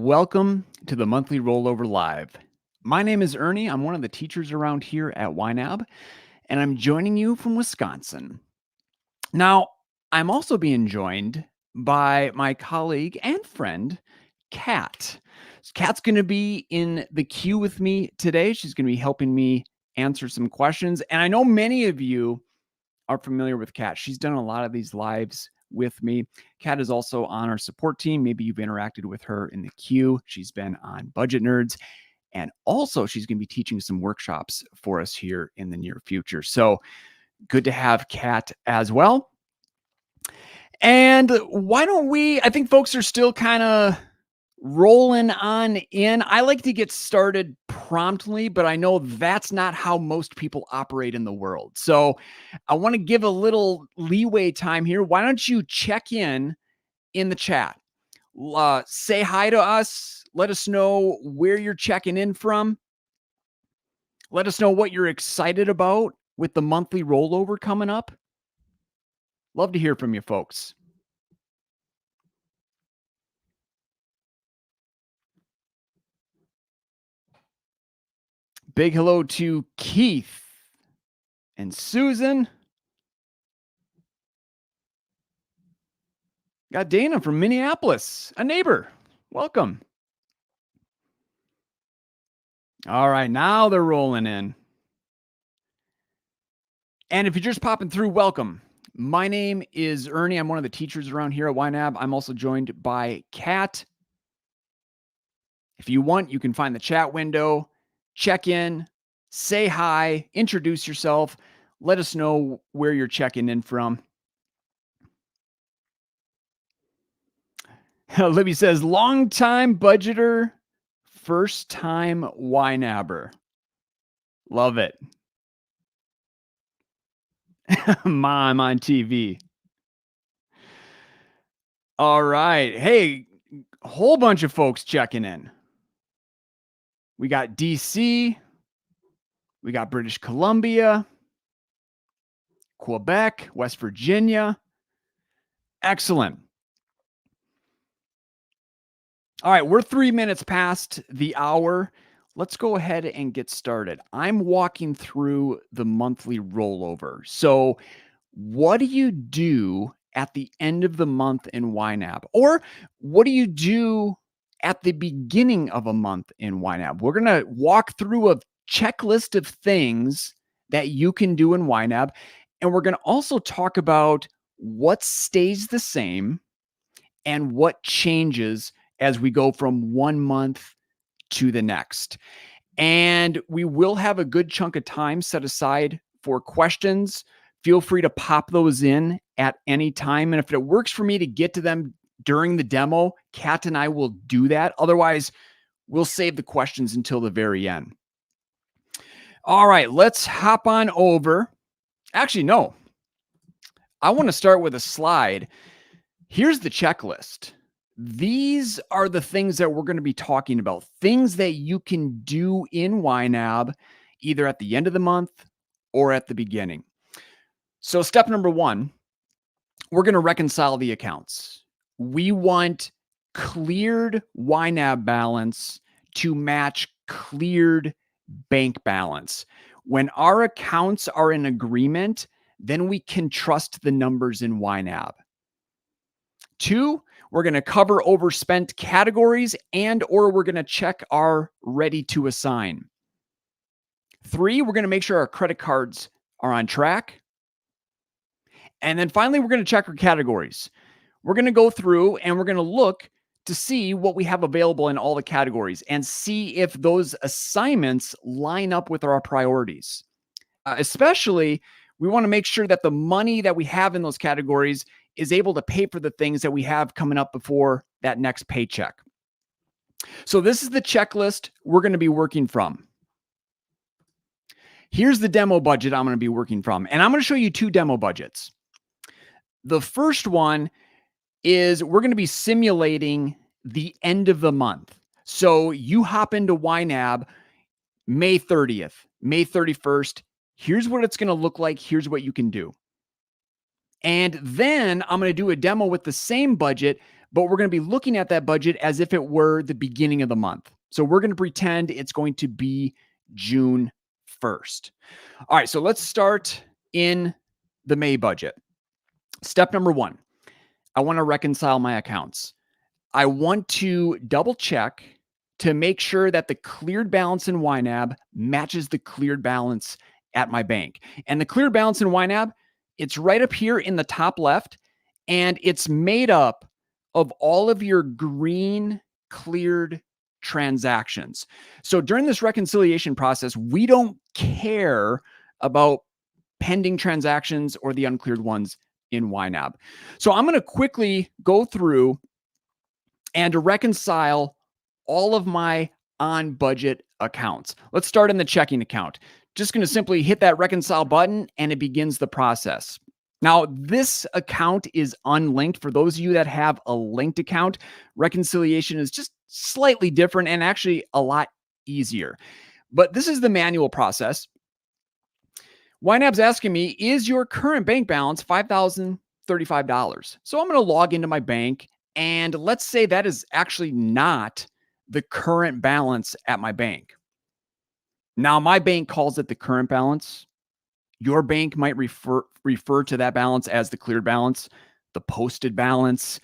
Welcome to the monthly Rollover Live. My name is Ernie. I'm one of the teachers around here at YNAB, and I'm joining you from Wisconsin. Now, I'm also being joined by my colleague and friend, Kat. Kat's going to be in the queue with me today. She's going to be helping me answer some questions. And I know many of you are familiar with Kat. She's done a lot of these lives with me. Kat is also on our support team. Maybe you've interacted with her in the queue. She's been on Budget Nerds. And also, she's going to be teaching some workshops for us here in the near future. So good to have Kat as well. And why don't we, I think folks are still kind of rolling on in. I like to get started promptly, but I know that's not how most people operate in the world. So I want to give a little leeway time here. Why don't you check in the chat? Say hi to us. Let us know where you're checking in from. Let us know what you're excited about with the monthly rollover coming up. Love to hear from you folks. Big hello to Keith and Susan. Got Dana from Minneapolis, a neighbor. Welcome. All right, now they're rolling in. And if you're just popping through, welcome. My name is Ernie. I'm one of the teachers around here at YNAB. I'm also joined by Kat. If you want, you can find the chat window, check in, say hi, introduce yourself, let us know where you're checking in from. Libby says, long-time budgeter, first-time YNABber. Love it. Mom on TV. All right. Hey, a whole bunch of folks checking in. We got DC. We got British Columbia, Quebec, West Virginia. Excellent. All right, we're 3 minutes past the hour. Let's go ahead and get started. I'm walking through the monthly rollover. So what do you do at the end of the month in YNAB? Or what do you do at the beginning of a month in YNAB? We're going to walk through a checklist of things that you can do in YNAB. And we're going to also talk about what stays the same and what changes as we go from one month to the next. And we will have a good chunk of time set aside for questions. Feel free to pop those in at any time. And if it works for me to get to them during the demo, Kat and I will do that. Otherwise, we'll save the questions until the very end. All right, let's hop on over. Actually, no. I want to start with a slide. Here's the checklist. These are the things that we're going to be talking about, things that you can do in YNAB, either at the end of the month or at the beginning. So step number one, we're going to reconcile the accounts. We want cleared YNAB balance to match cleared bank balance. When our accounts are in agreement, then we can trust the numbers in YNAB. Two, we're going to cover overspent categories or we're going to check our ready to assign. Three, we're going to make sure our credit cards are on track. And then finally, we're going to check our categories. We're going to go through and we're going to look to see what we have available in all the categories and see if those assignments line up with our priorities. Especially, we want to make sure that the money that we have in those categories is able to pay for the things that we have coming up before that next paycheck. So this is the checklist we're going to be working from. Here's the demo budget I'm going to be working from. And I'm going to show you two demo budgets. The first one is we're going to be simulating the end of the month. So you hop into YNAB May 30th, May 31st. Here's what it's going to look like. Here's what you can do. And then I'm going to do a demo with the same budget, but we're going to be looking at that budget as if it were the beginning of the month. So we're going to pretend it's going to be June 1st. All right, so let's start in the May budget. Step number 1, I want to reconcile my accounts. I want to double check to make sure that the cleared balance in YNAB matches the cleared balance at my bank. And the cleared balance in YNAB, it's right up here in the top left, and it's made up of all of your green cleared transactions. So during this reconciliation process, we don't care about pending transactions or the uncleared ones in YNAB. So I'm going to quickly go through and to reconcile all of my on budget accounts. Let's start in the checking account. Just going to simply hit that reconcile button and it begins the process. Now, this account is unlinked. For those of you that have a linked account, reconciliation is just slightly different and actually a lot easier. But this is the manual process. YNAB's asking me, is your current bank balance $5,035? So I'm going to log into my bank, and let's say that is actually not the current balance at my bank. Now, my bank calls it the current balance. Your bank might refer to that balance as the cleared balance, the posted balance,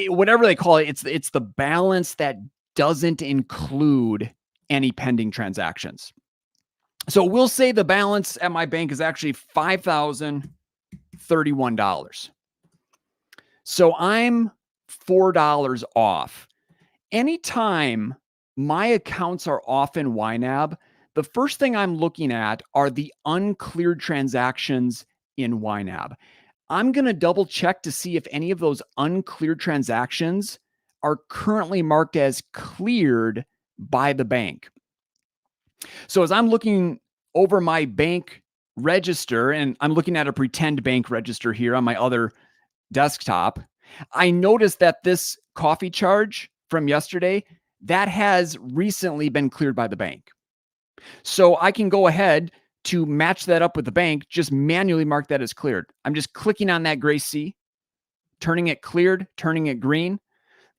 whatever they call it. It's the balance that doesn't include any pending transactions. So we'll say the balance at my bank is actually $5,031. So I'm $4 off. Anytime my accounts are off in YNAB, the first thing I'm looking at are the uncleared transactions in YNAB. I'm going to double check to see if any of those uncleared transactions are currently marked as cleared by the bank. So as I'm looking over my bank register, and I'm looking at a pretend bank register here on my other desktop, I noticed that this coffee charge from yesterday, that has recently been cleared by the bank. So I can go ahead to match that up with the bank, just manually mark that as cleared. I'm just clicking on that gray C, turning it cleared, turning it green.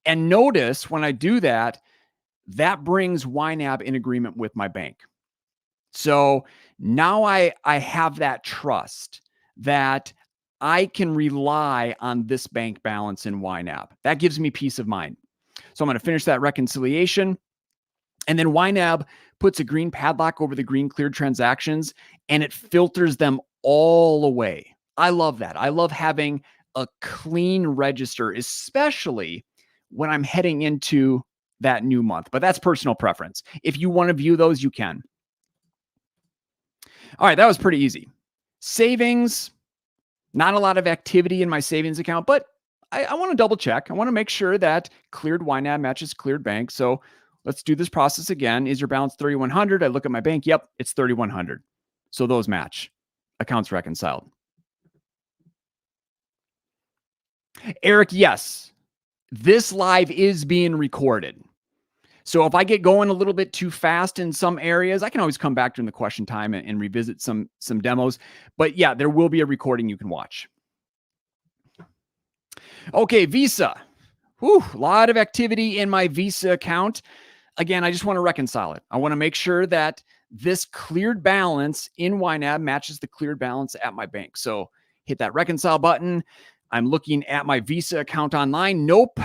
And notice when I do that, that brings YNAB in agreement with my bank. So now I have that trust that I can rely on this bank balance in YNAB. That gives me peace of mind. So I'm going to finish that reconciliation. And then YNAB puts a green padlock over the green cleared transactions, and it filters them all away. I love that. I love having a clean register, especially when I'm heading into that new month. But that's personal preference. If you want to view those, you can. All right, that was pretty easy. Savings, not a lot of activity in my savings account, but I want to double check. I want to make sure that cleared YNAB matches cleared bank. So let's do this process again. Is your balance 3,100? I look at my bank. Yep, it's 3,100. So those match. Accounts reconciled. Eric, yes, this live is being recorded. So if I get going a little bit too fast in some areas, I can always come back during the question time and revisit some demos. But yeah, there will be a recording you can watch. Okay, Visa. Whew, a lot of activity in my Visa account. Again, I just want to reconcile it. I want to make sure that this cleared balance in YNAB matches the cleared balance at my bank. So hit that reconcile button. I'm looking at my Visa account online. Nope.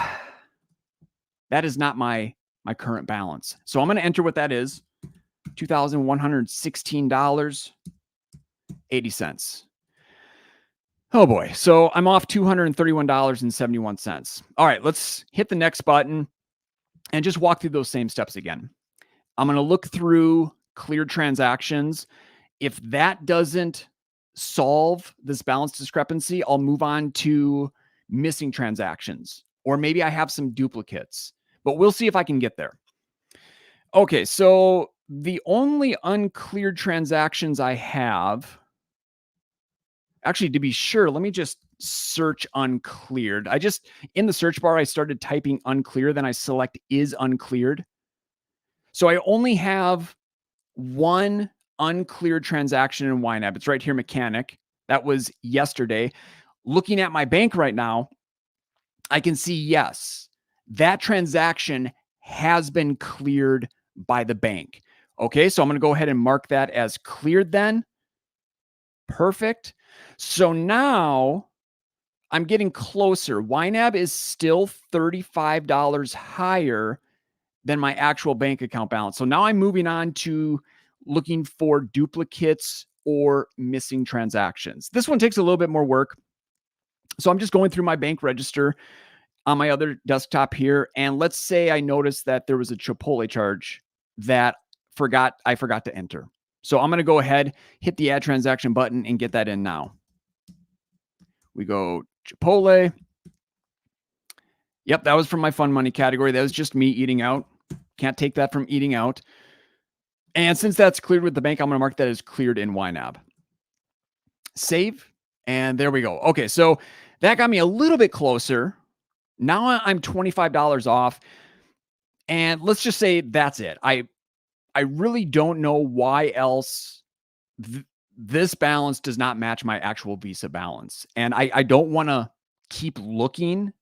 That is not my current balance. So I'm going to enter what that is. $2,116.80. Oh boy. So I'm off $231.71. All right, let's hit the next button and just walk through those same steps again. I'm going to look through cleared transactions. If that doesn't solve this balance discrepancy, I'll move on to missing transactions, or maybe I have some duplicates, but we'll see if I can get there. Okay, so the only uncleared transactions I have, actually, to be sure, let me just search uncleared. In the search bar, I started typing unclear, then I select is uncleared. So I only have one uncleared transaction in YNAB. It's right here, mechanic. That was yesterday. Looking at my bank right now, I can see, yes, that transaction has been cleared by the bank. Okay, so I'm going to go ahead and mark that as cleared then. Perfect. So now I'm getting closer. YNAB is still $35 higher than my actual bank account balance. So now I'm moving on to looking for duplicates or missing transactions. This one takes a little bit more work. So I'm just going through my bank register on my other desktop here. And let's say I noticed that there was a Chipotle charge that I forgot to enter. So I'm going to go ahead, hit the add transaction button and get that in now. We go Chipotle. Yep, that was from my fun money category. That was just me eating out. Can't take that from eating out. And since that's cleared with the bank, I'm going to mark that as cleared in YNAB. Save. And there we go. Okay, so that got me a little bit closer. Now I'm $25 off. And let's just say that's it. I really don't know why else this balance does not match my actual Visa balance. And I don't want to keep looking.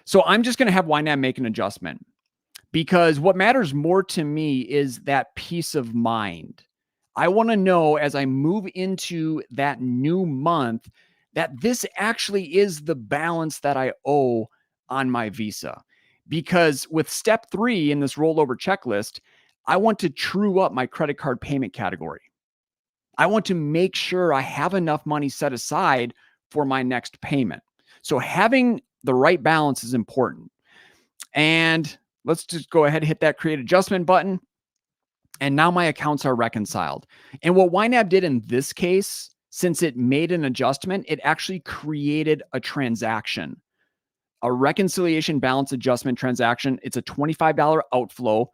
So I'm just going to have YNAB make an adjustment, because what matters more to me is that peace of mind. I want to know as I move into that new month that this actually is the balance that I owe on my Visa. Because with step 3 in this rollover checklist, I want to true up my credit card payment category. I want to make sure I have enough money set aside for my next payment. So having the right balance is important. And let's just go ahead and hit that create adjustment button. And now my accounts are reconciled. And what YNAB did in this case, since it made an adjustment, it actually created a transaction, a reconciliation balance adjustment transaction. It's a $25 outflow.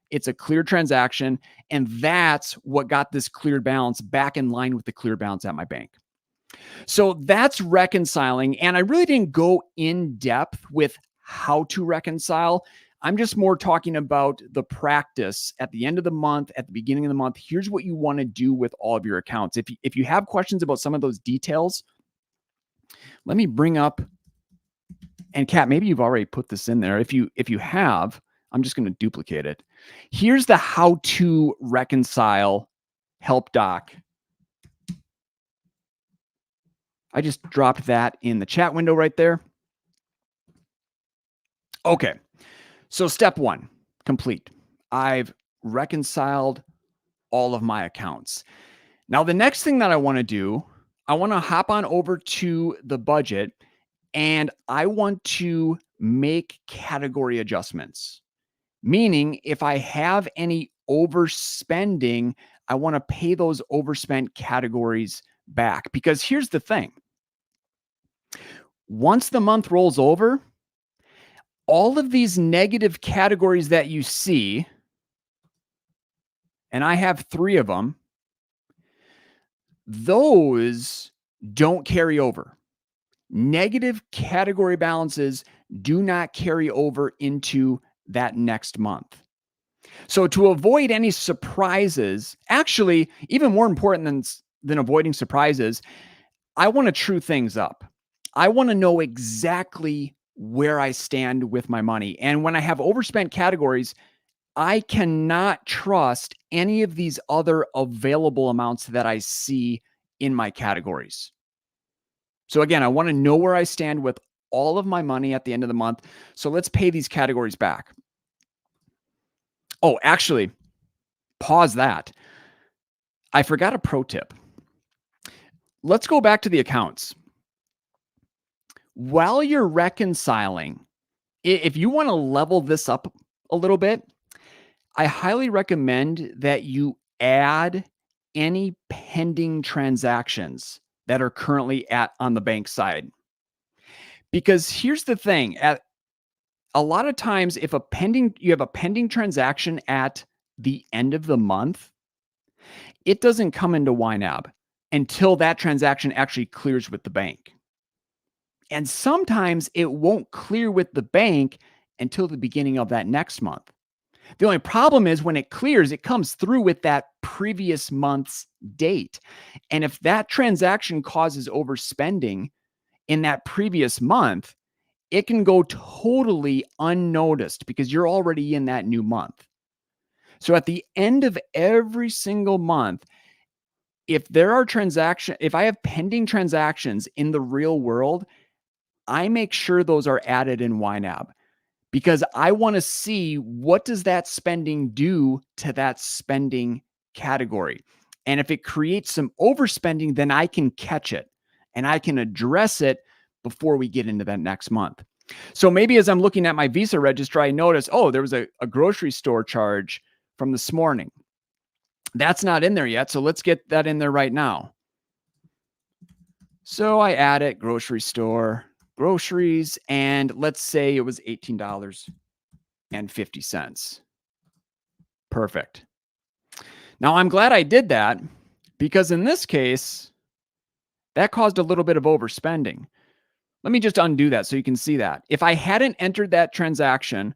It's a clear transaction. And that's what got this cleared balance back in line with the clear balance at my bank. So that's reconciling. And I really didn't go in depth with how to reconcile. I'm just more talking about the practice at the end of the month, at the beginning of the month. Here's what you want to do with all of your accounts. If you have questions about some of those details, let me bring up, and Kat, maybe you've already put this in there. If you have, I'm just going to duplicate it. Here's the how to reconcile help doc. I just dropped that in the chat window right there. Okay. So step 1, complete. I've reconciled all of my accounts. Now, the next thing that I want to do, I want to hop on over to the budget and I want to make category adjustments. Meaning, if I have any overspending, I want to pay those overspent categories back. Because here's the thing. Once the month rolls over, all of these negative categories that you see, and I have 3 of them, those don't carry over. Negative category balances do not carry over into that next month. So to avoid any surprises, actually, even more important than avoiding surprises, I want to true things up. I want to know exactly where I stand with my money. And when I have overspent categories, I cannot trust any of these other available amounts that I see in my categories. So again, I want to know where I stand with all of my money at the end of the month. So let's pay these categories back. Oh, actually, pause that. I forgot a pro tip. Let's go back to the accounts. While you're reconciling, if you want to level this up a little bit, I highly recommend that you add any pending transactions that are currently on the bank side. Because here's the thing, a lot of times if you have a pending transaction at the end of the month, it doesn't come into YNAB until that transaction actually clears with the bank. And sometimes it won't clear with the bank until the beginning of that next month. The only problem is when it clears, it comes through with that previous month's date. And if that transaction causes overspending in that previous month, it can go totally unnoticed because you're already in that new month. So at the end of every single month, if I have pending transactions in the real world, I make sure those are added in YNAB because I want to see what does that spending do to that spending category. And if it creates some overspending, then I can catch it and I can address it before we get into that next month. So maybe as I'm looking at my Visa register, I notice, oh, there was a grocery store charge from this morning. That's not in there yet. So let's get that in there right now. So I add it, grocery store, groceries, and let's say it was $18.50. Perfect. Now I'm glad I did that because in this case, that caused a little bit of overspending. Let me just undo that so you can see that. If I hadn't entered that transaction,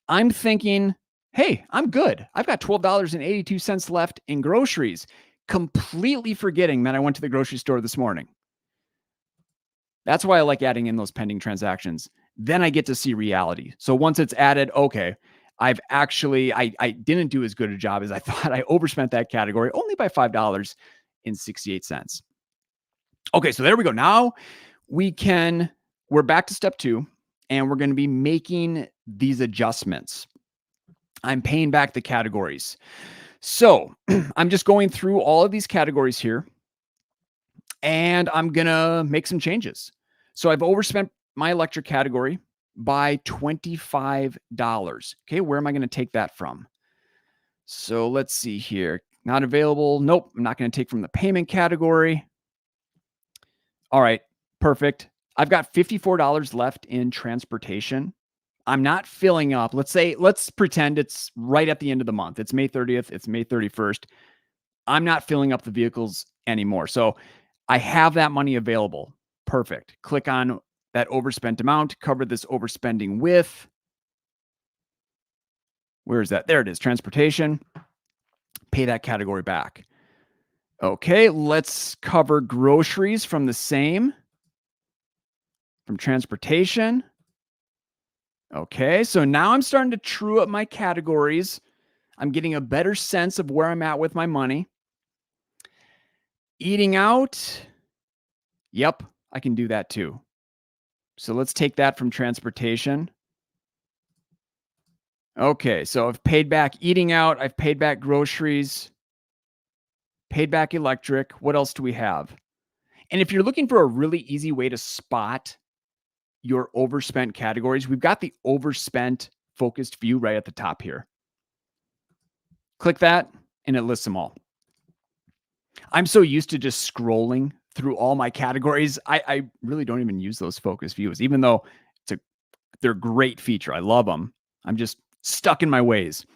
I'm thinking, hey, I'm good. I've got $12.82 left in groceries, completely forgetting that I went to the grocery store this morning. That's why I like adding in those pending transactions. Then I get to see reality. So once it's added, okay, I didn't do as good a job as I thought. I overspent that category only by $5.68. Okay, so there we go. Now we're back to step 2, and we're going to be making these adjustments. I'm paying back the categories. So I'm just going through all of these categories here, and I'm going to make some changes. So I've overspent my electric category by $25. Okay, where am I going to take that from? So let's see here. Not available. Nope, I'm not going to take from the payment category. All right, perfect. I've got $54 left in transportation. I'm not filling up. Let's pretend it's right at the end of the month. It's May 30th. It's May 31st. I'm not filling up the vehicles anymore. So I have that money available. Perfect. Click on that overspent amount, cover this overspending with, where is that? There it is, transportation. Pay that category back. Okay, let's cover groceries from transportation. Okay, so now I'm starting to true up my categories. I'm getting a better sense of where I'm at with my money. Eating out. Yep, I can do that too. So let's take that from transportation. Okay, so I've paid back eating out. I've paid back groceries. Paid back electric. What else do we have? And if you're looking for a really easy way to spot your overspent categories, we've got the overspent focused view right at the top here. Click that and it lists them all. I'm so used to just scrolling through all my categories. I really don't even use those focus views, even though they're a great feature. I love them. I'm just stuck in my ways.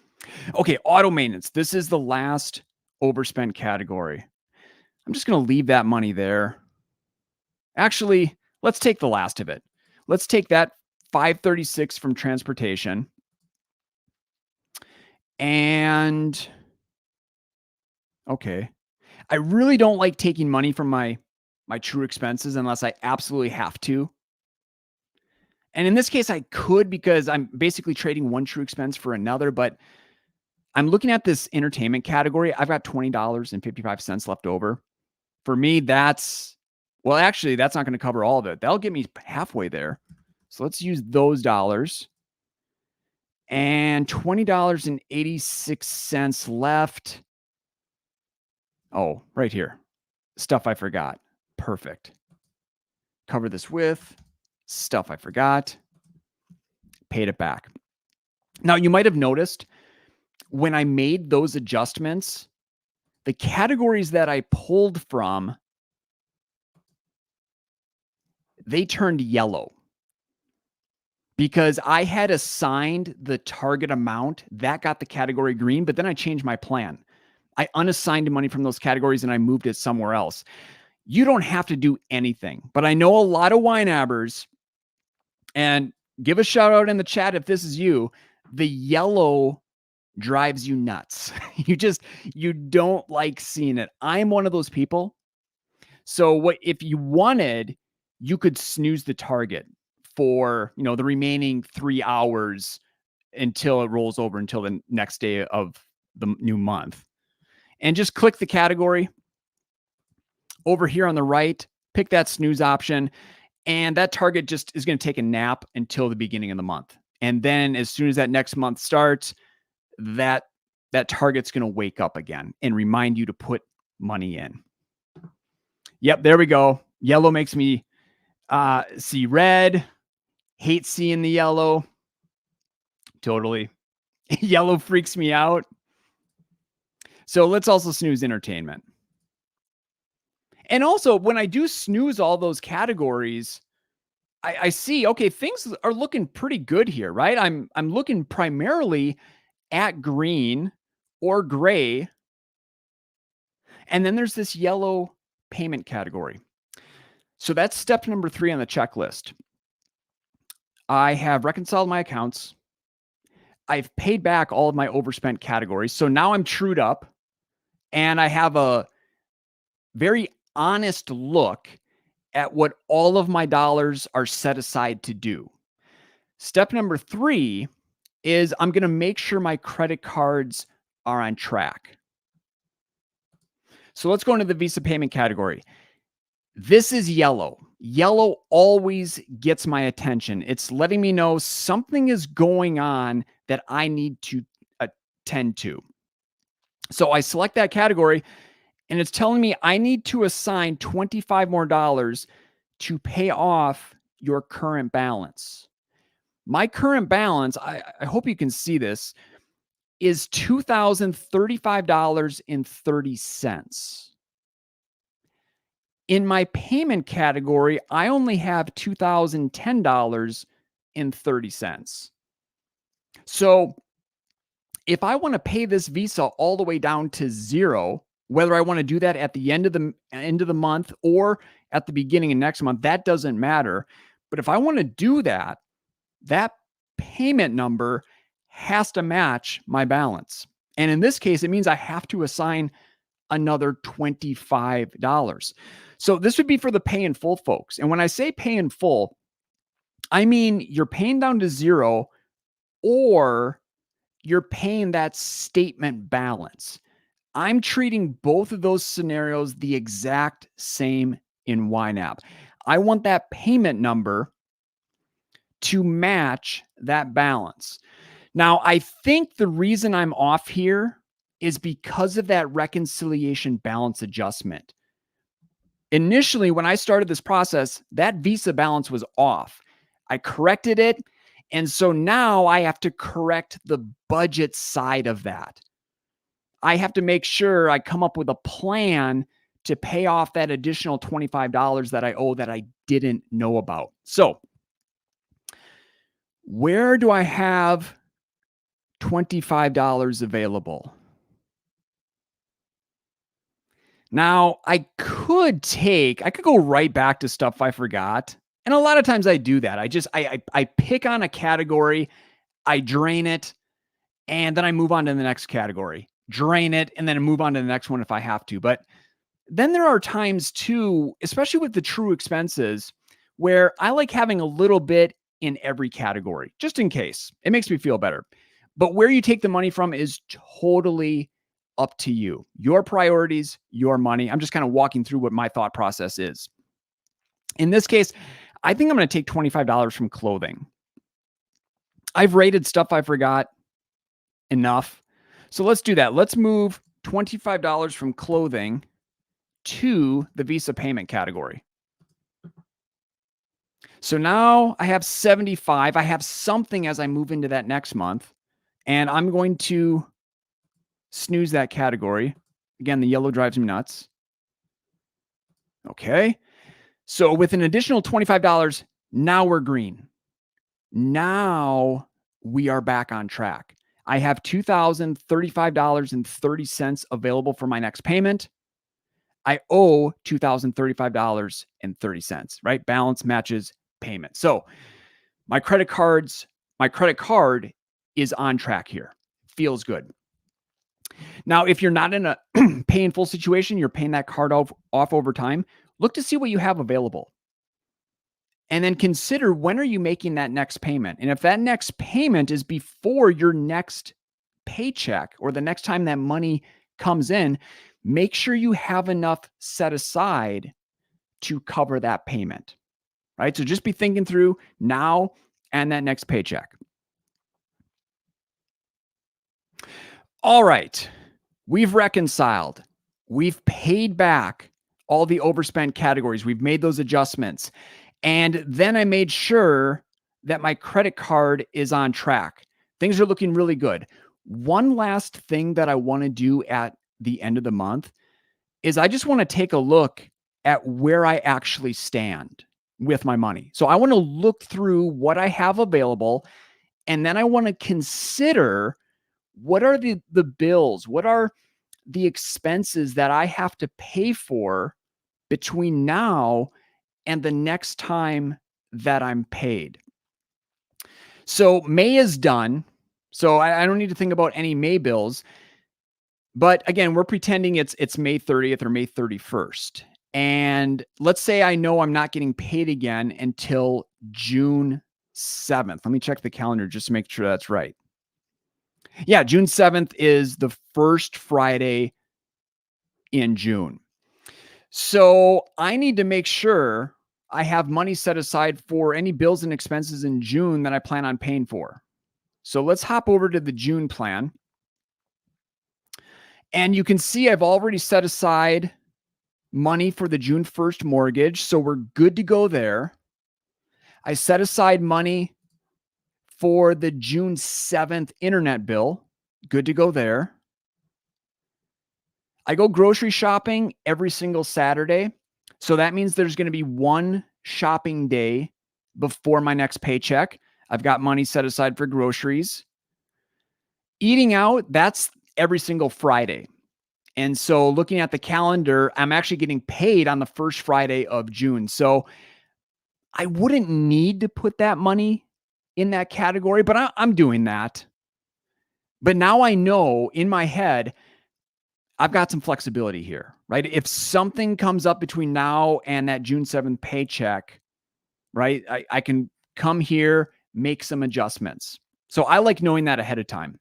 Okay, auto maintenance. This is the last overspent category. I'm just going to leave that money there. Actually, let's take the last of it. Let's take that $536 from transportation. And okay, I really don't like taking money from my true expenses unless I absolutely have to. And in this case, I could because I'm basically trading one true expense for another, but I'm looking at this entertainment category. I've got $20.55 left over. For me, actually, that's not going to cover all of it. That'll get me halfway there. So let's use those dollars. And $20.86 left. Oh, right here. Stuff I forgot. Perfect. Cover this with stuff I forgot. Paid it back. Now, you might have noticed when I made those adjustments, the categories that I pulled from, they turned yellow because I had assigned the target amount that got the category green, but then I changed my plan. I unassigned money from those categories and I moved it somewhere else. You don't have to do anything, but I know a lot of YNABers, and give a shout out in the chat if this is you. The yellow drives you nuts. You don't like seeing it. I'm one of those people. So if you wanted, you could snooze the target for, the remaining 3 hours until it rolls over until the next day of the new month. And just click the category over here on the right, pick that snooze option, and that target just is going to take a nap until the beginning of the month. And then as soon as that next month starts, that target's going to wake up again and remind you to put money in. Yep, there we go. Yellow makes me see red. Hate seeing the yellow. Totally. Yellow freaks me out. So let's also snooze entertainment. And also, when I do snooze all those categories, I see, okay, things are looking pretty good here, right? I'm looking primarily at green or gray. And then there's this yellow payment category. So that's step number 3 on the checklist. I have reconciled my accounts. I've paid back all of my overspent categories. So now I'm trued up and I have a very honest look at what all of my dollars are set aside to do. Step number 3 is I'm going to make sure my credit cards are on track. So let's go into the Visa payment category. This is yellow. Yellow always gets my attention. It's letting me know something is going on that I need to attend to. So I select that category and it's telling me I need to assign $25 more to pay off your current balance. My current balance, I hope you can see this, is $2,035.30. In my payment category, I only have $2,010.30. So if I want to pay this Visa all the way down to zero, whether I want to do that at the end of the month or at the beginning of next month, that doesn't matter. But if I want to do that, that payment number has to match my balance. And in this case, it means I have to assign another $25. So this would be for the pay in full folks. And when I say pay in full, I mean you're paying down to zero or you're paying that statement balance. I'm treating both of those scenarios the exact same in YNAB. I want that payment number to match that balance. Now, I think the reason I'm off here is because of that reconciliation balance adjustment. Initially, when I started this process, that Visa balance was off. I corrected it. And so now I have to correct the budget side of that. I have to make sure I come up with a plan to pay off that additional $25 that I owe that I didn't know about. So where do I have $25 available? Now, I could go right back to stuff I forgot. And a lot of times I do that. I pick on a category, I drain it, and then I move on to the next category. Drain it, and then move on to the next one if I have to. But then there are times too, especially with the true expenses, where I like having a little bit in every category, just in case. It makes me feel better. But where you take the money from is totally up to you. Your priorities, your money. I'm just kind of walking through what my thought process is. In this case, I think I'm going to take $25 from clothing. I've rated stuff I forgot enough. So let's do that. Let's move $25 from clothing to the Visa payment category. So now I have 75. I have something as I move into that next month, and I'm going to snooze that category. Again, the yellow drives me nuts. Okay. So with an additional $25, now we're green. Now we are back on track. I have $2,035.30 available for my next payment. I owe $2,035.30, right? Balance matches payment. So my credit card is on track here. Feels good. Now, if you're not in a pay in full situation, you're paying that card off over time, look to see what you have available. And then consider, when are you making that next payment? And if that next payment is before your next paycheck or the next time that money comes in, make sure you have enough set aside to cover that payment, right? So just be thinking through now and that next paycheck. All right. We've reconciled. We've paid back all the overspent categories. We've made those adjustments. And then I made sure that my credit card is on track. Things are looking really good. One last thing that I want to do at the end of the month is I just want to take a look at where I actually stand with my money. So I want to look through what I have available, and then I want to consider, what are the bills? What are the expenses that I have to pay for between now and the next time that I'm paid? So May is done. So I don't need to think about any May bills. But again, we're pretending it's May 30th or May 31st. And let's say I know I'm not getting paid again until June 7th. Let me check the calendar just to make sure that's right. Yeah, June 7th is the first Friday in June. So I need to make sure I have money set aside for any bills and expenses in June that I plan on paying for. So let's hop over to the June plan. And you can see I've already set aside money for the June 1st mortgage. So we're good to go there. I set aside money for the June 7th internet bill. Good to go there. I go grocery shopping every single Saturday. So that means there's going to be one shopping day before my next paycheck. I've got money set aside for groceries. Eating out, that's every single Friday. And so looking at the calendar, I'm actually getting paid on the first Friday of June. So I wouldn't need to put that money in that category, but I'm doing that. But now I know in my head, I've got some flexibility here, right? If something comes up between now and that June 7th paycheck, right, I can come here, make some adjustments. So I like knowing that ahead of time.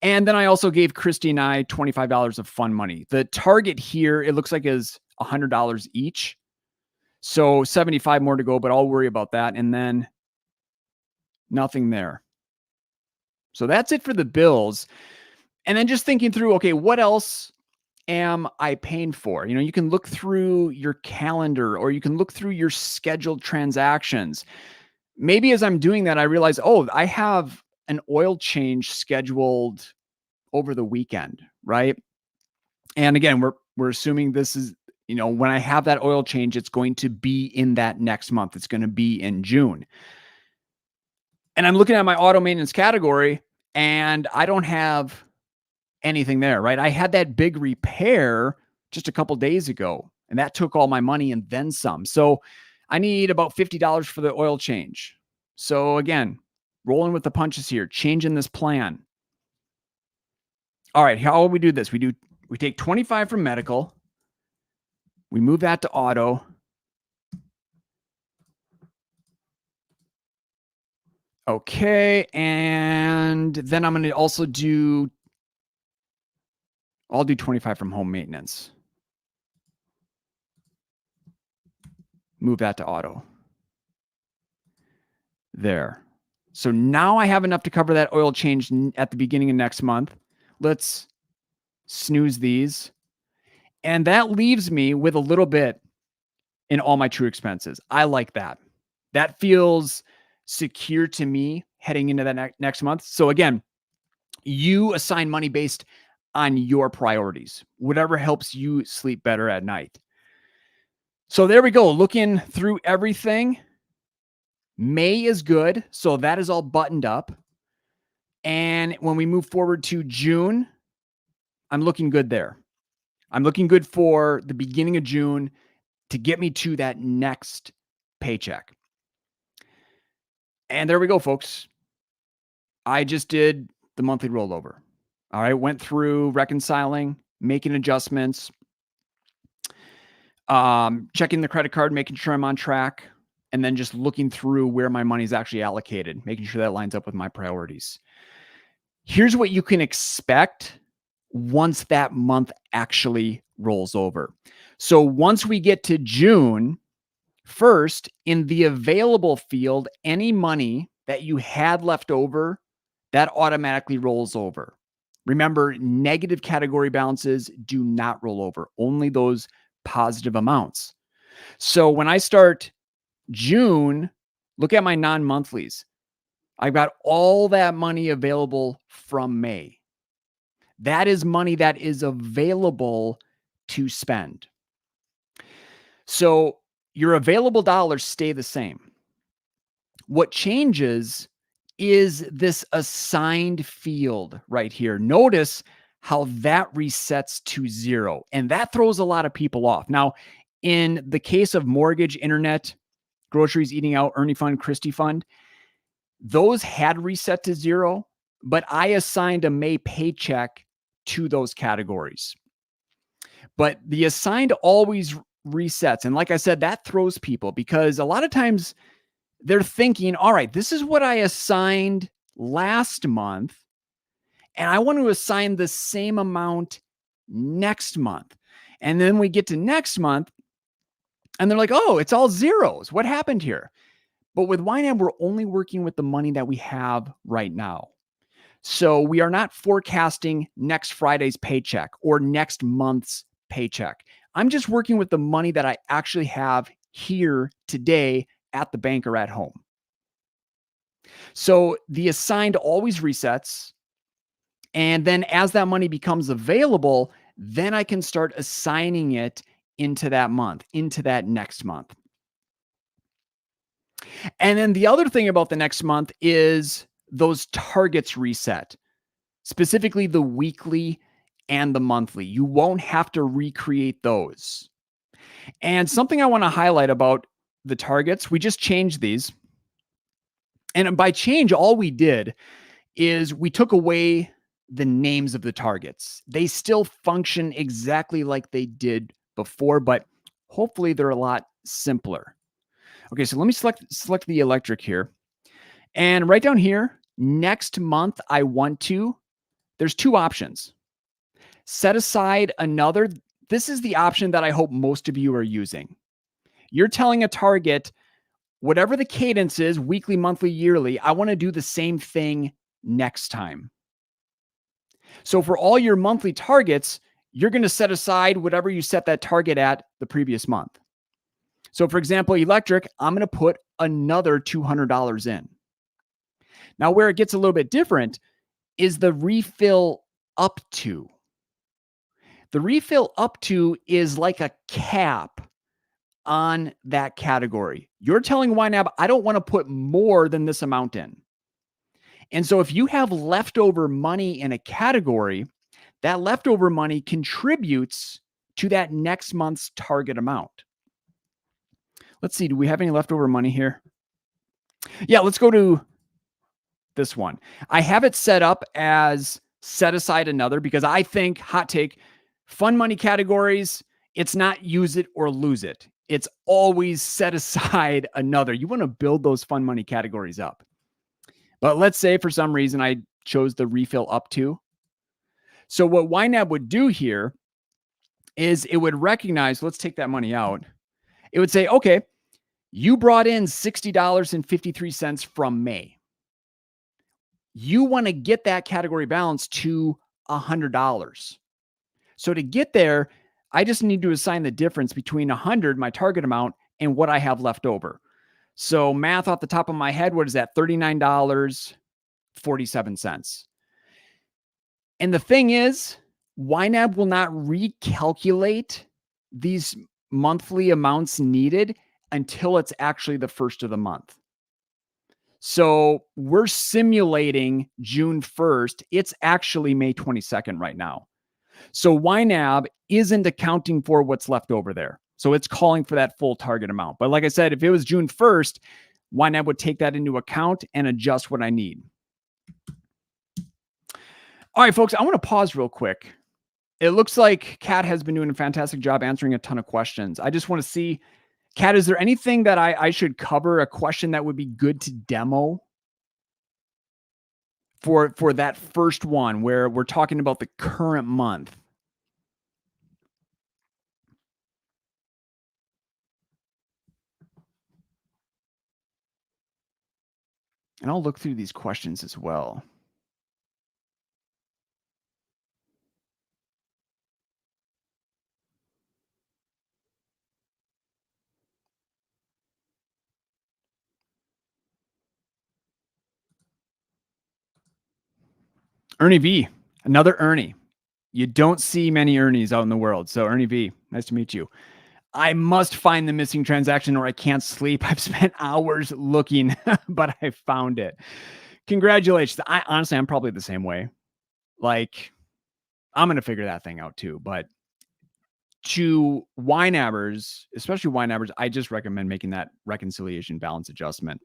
And then I also gave Christy and I $25 of fun money. The target here, it looks like, is $100 each. So 75 more to go, but I'll worry about that. And then nothing there. So that's it for the bills. And then just thinking through, okay, what else am I paying for? You can look through your calendar, or you can look through your scheduled transactions. Maybe as I'm doing that, I realize, oh, I have an oil change scheduled over the weekend, right? And again, we're assuming this is, when I have that oil change, it's going to be in that next month. It's going to be in June. And I'm looking at my auto maintenance category, and I don't have anything there, right? I had that big repair just a couple days ago, and that took all my money and then some. So I need about $50 for the oil change. So again, rolling with the punches here, changing this plan. All right, how will we do this? We take 25 from medical. We move that to auto. Okay, and then I'm going to also I'll do 25 from home maintenance. Move that to auto. There. So now I have enough to cover that oil change at the beginning of next month. Let's snooze these. And that leaves me with a little bit in all my true expenses. I like that. That feels secure to me heading into that next month. So again, you assign money based on your priorities, whatever helps you sleep better at night. So there we go. Looking through everything. May is good. So that is all buttoned up. And when we move forward to June, I'm looking good there. I'm looking good for the beginning of June to get me to that next paycheck. And there we go, folks. I just did the monthly rollover. All right. Went through reconciling, making adjustments, checking the credit card, making sure I'm on track. and then just looking through where my money is actually allocated, making sure that lines up with my priorities. Here's what you can expect once that month actually rolls over. So once we get to June 1st, in the available field, any money that you had left over, that automatically rolls over. Remember, negative category balances do not roll over, only those positive amounts. So when I start June, look at my non-monthlies. I've got all that money available from May. That is money that is available to spend. So your available dollars stay the same. What changes is this assigned field right here. Notice how that resets to 0, and that throws a lot of people off. Now, in the case of mortgage, internet, groceries, eating out, Ernie fund, Christie fund, those had reset to 0, but I assigned a May paycheck to those categories. But the assigned always resets. And like I said, that throws people because a lot of times they're thinking, all right, this is what I assigned last month, and I want to assign the same amount next month. And then we get to next month, and they're like, oh, it's all zeros. What happened here? But with YNAB, we're only working with the money that we have right now. So we are not forecasting next Friday's paycheck or next month's paycheck. I'm just working with the money that I actually have here today at the bank or at home. So the assigned always resets. And then as that money becomes available, then I can start assigning it into that month, into that next month. And then the other thing about the next month is those targets reset, specifically the weekly and the monthly. You won't have to recreate those. And something I want to highlight about the targets, we just changed these. And by change, all we did is we took away the names of the targets. They still function exactly like they did before, but hopefully they're a lot simpler. Okay, so let me select the electric here. And right down here, next month, I want to, there's two options. Set aside another. This is the option that I hope most of you are using. You're telling a target, whatever the cadence is, weekly, monthly, yearly, I want to do the same thing next time. So for all your monthly targets, you're going to set aside whatever you set that target at the previous month. So for example, electric, I'm going to put another $200 in. Now, where it gets a little bit different is the refill up to. The refill up to is like a cap on that category. You're telling YNAB, I don't want to put more than this amount in. And so if you have leftover money in a category, that leftover money contributes to that next month's target amount. Let's see, do we have any leftover money here? Yeah, let's go to this one. I have it set up as set aside another because I think, hot take, fun money categories, it's not use it or lose it. It's always set aside another. You want to build those fun money categories up. But let's say for some reason I chose the refill up to. So what YNAB would do here is it would recognize, let's take that money out. It would say, okay, you brought in $60.53 from May. You want to get that category balance to $100. So to get there, I just need to assign the difference between 100, my target amount, and what I have left over. So math off the top of my head, what is that? $39.47. And the thing is, YNAB will not recalculate these monthly amounts needed until it's actually the first of the month. So we're simulating June 1st. It's actually May 22nd right now. So YNAB isn't accounting for what's left over there. So it's calling for that full target amount. But like I said, if it was June 1st, YNAB would take that into account and adjust what I need. All right, folks, I want to pause real quick. It looks like Kat has been doing a fantastic job answering a ton of questions. I just want to see, Kat, is there anything that I should cover, a question that would be good to demo for that first one where we're talking about the current month? And I'll look through these questions as well. Ernie V, another Ernie. You don't see many Ernies out in the world. So Ernie V, nice to meet you. I must find the missing transaction or I can't sleep. I've spent hours looking, but I found it. Congratulations. Honestly, I'm probably the same way. Like, I'm going to figure that thing out too. But to YNABers, especially YNABers, I just recommend making that reconciliation balance adjustment.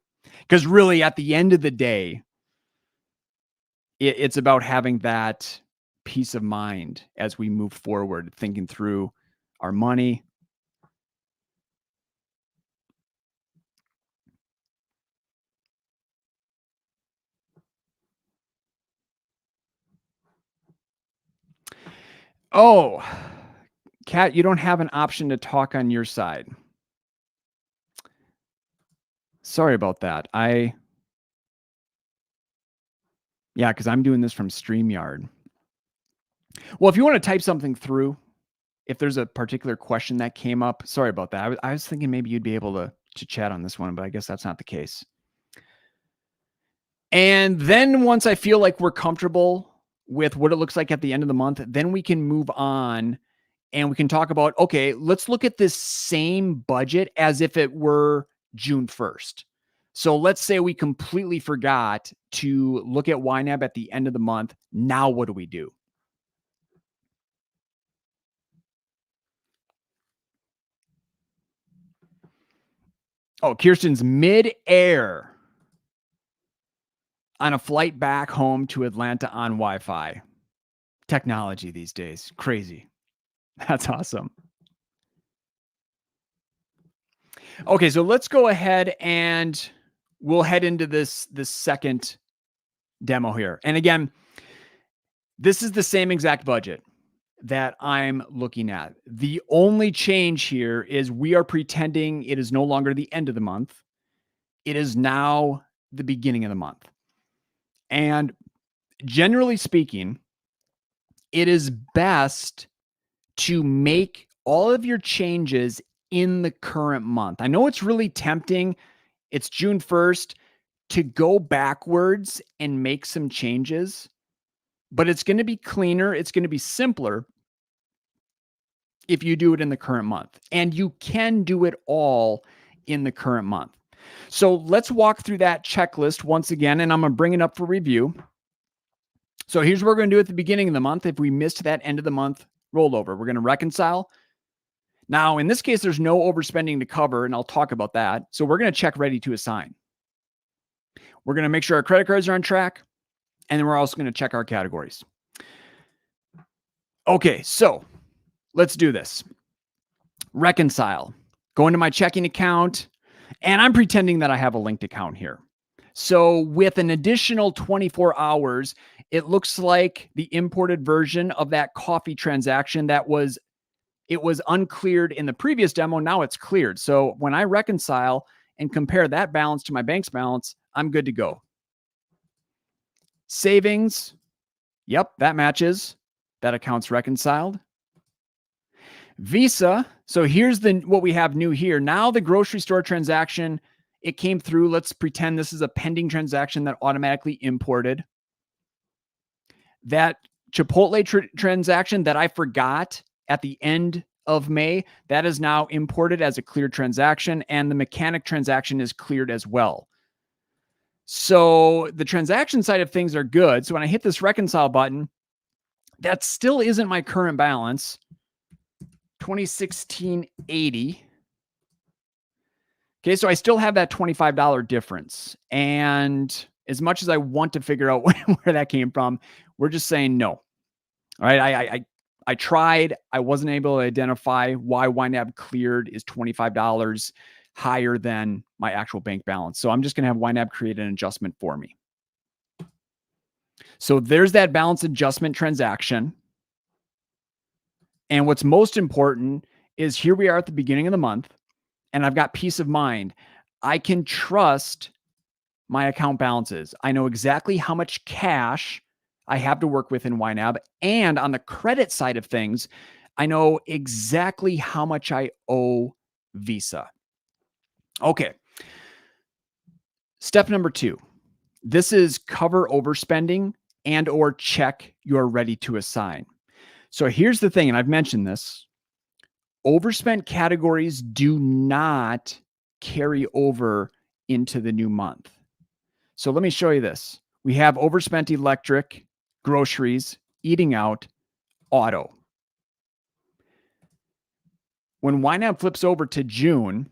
Because really, at the end of the day, it's about having that peace of mind as we move forward, thinking through our money. Oh, Kat, you don't have an option to talk on your side. Sorry about that. Yeah, because I'm doing this from StreamYard. Well, if you want to type something through, if there's a particular question that came up, sorry about that. I was thinking maybe you'd be able to chat on this one, but I guess that's not the case. And then once I feel like we're comfortable with what it looks like at the end of the month, then we can move on and we can talk about, okay, let's look at this same budget as if it were June 1st. So let's say we completely forgot to look at YNAB at the end of the month. Now what do we do? Oh, Kirsten's mid-air on a flight back home to Atlanta on Wi-Fi. Technology these days, crazy. That's awesome. Okay, so let's go ahead and we'll head into this second demo here. And again, this is the same exact budget that I'm looking at. The only change here is we are pretending it is no longer the end of the month. It is now the beginning of the month. And generally speaking, it is best to make all of your changes in the current month. I know it's really tempting. It's June 1st to go backwards and make some changes, but it's going to be cleaner. It's going to be simpler if you do it in the current month. And you can do it all in the current month. So let's walk through that checklist once again, and I'm going to bring it up for review. So here's what we're going to do at the beginning of the month. If we missed that end of the month rollover, we're going to reconcile. Now, in this case, there's no overspending to cover, and I'll talk about that. So we're going to check ready to assign. We're going to make sure our credit cards are on track, and then we're also going to check our categories. Okay, so let's do this. Reconcile. Go into my checking account, and I'm pretending that I have a linked account here. So with an additional 24 hours, it looks like the imported version of that coffee transaction it was uncleared in the previous demo. Now it's cleared. So when I reconcile and compare that balance to my bank's balance, I'm good to go. Savings. Yep, that matches. That account's reconciled. Visa. So here's what we have new here. Now the grocery store transaction, it came through. Let's pretend this is a pending transaction that automatically imported. That Chipotle transaction that I forgot at the end of May, that is now imported as a cleared transaction, and the mechanic transaction is cleared as well. So the transaction side of things are good. So when I hit this reconcile button, that still isn't my current balance. 2016.80. Okay, so I still have that $25 difference. And as much as I want to figure out where that came from, we're just saying no. All right, I tried. I wasn't able to identify why YNAB cleared is $25 higher than my actual bank balance. So I'm just going to have YNAB create an adjustment for me. So there's that balance adjustment transaction. And what's most important is here we are at the beginning of the month, and I've got peace of mind. I can trust my account balances. I know exactly how much cash I have to work with in YNAB. And on the credit side of things, I know exactly how much I owe Visa. Okay. Step number 2. This is cover overspending and or check you're ready to assign. So here's the thing, and I've mentioned this. Overspent categories do not carry over into the new month. So let me show you this. We have overspent electric, groceries, eating out, auto. When YNAB flips over to June,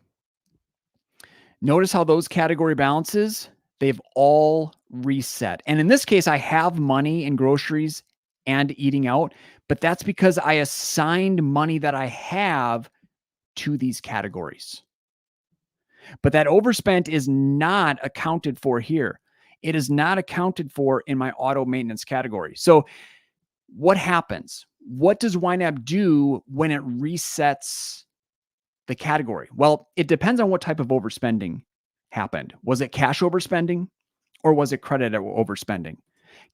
notice how those category balances, they've all reset. And in this case, I have money in groceries and eating out, but that's because I assigned money that I have to these categories. But that overspent is not accounted for here. It is not accounted for in my auto maintenance category. So what happens? What does YNAB do when it resets the category? Well, it depends on what type of overspending happened. Was it cash overspending or was it credit overspending?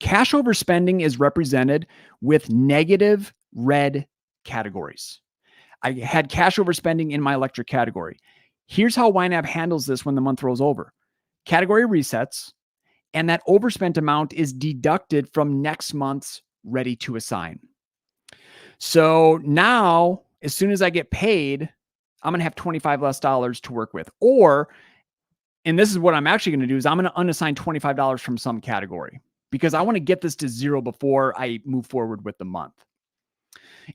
Cash overspending is represented with negative red categories. I had cash overspending in my electric category. Here's how YNAB handles this when the month rolls over. Category resets, and that overspent amount is deducted from next month's ready to assign. So now, as soon as I get paid, I'm going to have $25 less to work with. Or, and this is what I'm actually going to do, is I'm going to unassign $25 from some category because I want to get this to 0 before I move forward with the month.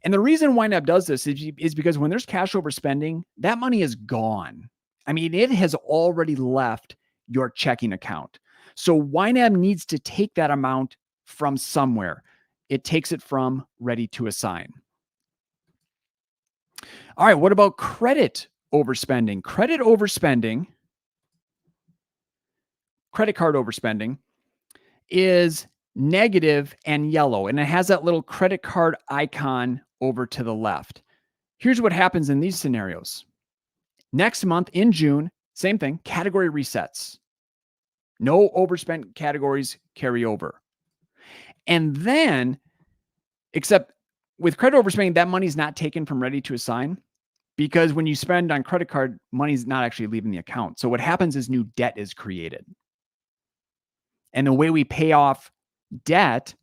And the reason YNAB does this is because when there's cash overspending, that money is gone. I mean, it has already left your checking account. So YNAB needs to take that amount from somewhere. It takes it from ready to assign. All right, what about credit overspending? Credit card overspending is negative and yellow, and it has that little credit card icon over to the left. Here's what happens in these scenarios. Next month in June, same thing, category resets. No overspent categories carry over. And then, except with credit overspending, that money's not taken from ready to assign because when you spend on credit card, money's not actually leaving the account. So what happens is new debt is created. And the way we pay off debt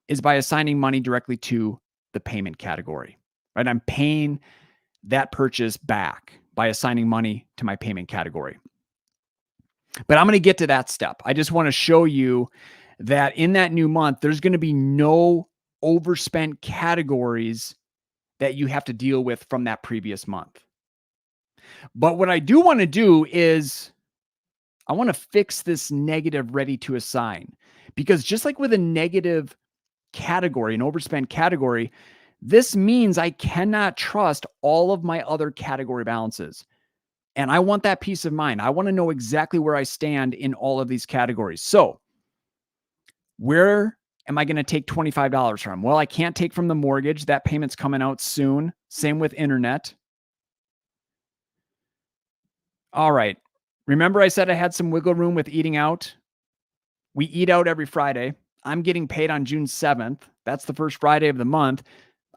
is by assigning money directly to the payment category, right? I'm paying that purchase back by assigning money to my payment category. But I'm going to get to that step. I just want to show you that in that new month, there's going to be no overspent categories that you have to deal with from that previous month. But what I do want to do is I want to fix this negative ready to assign, because just like with a negative category, an overspent category, this means I cannot trust all of my other category balances. And I want that peace of mind. I want to know exactly where I stand in all of these categories. So where am I going to take $25 from? Well, I can't take from the mortgage. That payment's coming out soon. Same with internet. All right. Remember I said I had some wiggle room with eating out? We eat out every Friday. I'm getting paid on June 7th. That's the first Friday of the month.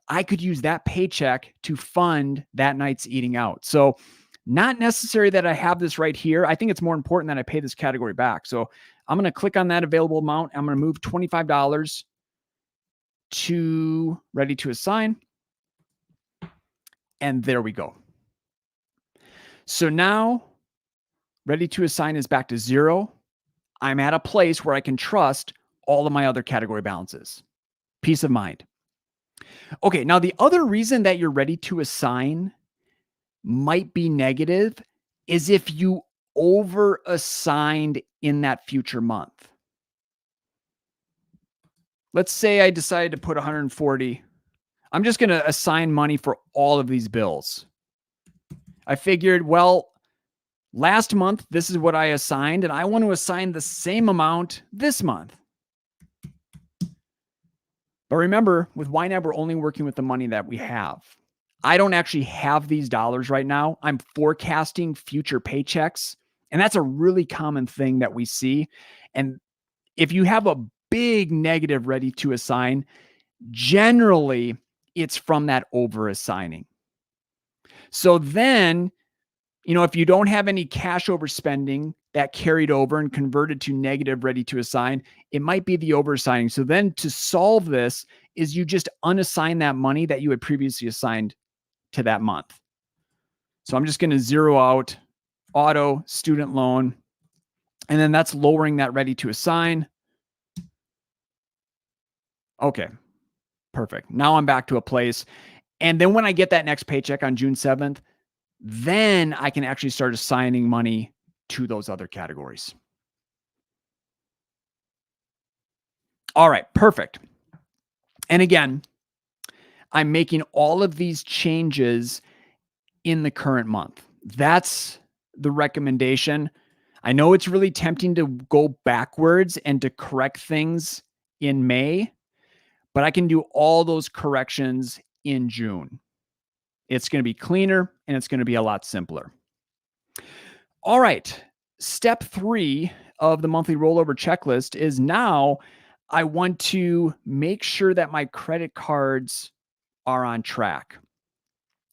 I could use that paycheck to fund that night's eating out. So not necessary that I have this right here. I think it's more important that I pay this category back. So I'm going to click on that available amount. I'm going to move $25 to ready to assign. And there we go. So now ready to assign is back to 0. I'm at a place where I can trust all of my other category balances. Peace of mind. Okay, now the other reason that you're ready to assign might be negative is if you over assigned in that future month. Let's say I decided to put 140 I'm just going to assign money for all of these bills. I figured, well, last month, this is what I assigned, and I want to assign the same amount this month. But remember, with YNAB, we're only working with the money that we have. I don't actually have these dollars right now. I'm forecasting future paychecks, and that's a really common thing that we see. And if you have a big negative ready to assign, generally it's from that over assigning. So then, if you don't have any cash overspending that carried over and converted to negative ready to assign, it might be the overassigning. So then to solve this is you just unassign that money that you had previously assigned to that month. So I'm just going to zero out auto student loan, and then that's lowering that ready to assign. Okay, perfect. Now I'm back to a place. And then when I get that next paycheck on June 7th, then I can actually start assigning money to those other categories. All right, perfect. And again, I'm making all of these changes in the current month. That's the recommendation. I know it's really tempting to go backwards and to correct things in May, but I can do all those corrections in June. It's going to be cleaner and it's going to be a lot simpler. All right. Step 3 of the monthly rollover checklist is now I want to make sure that my credit cards are on track.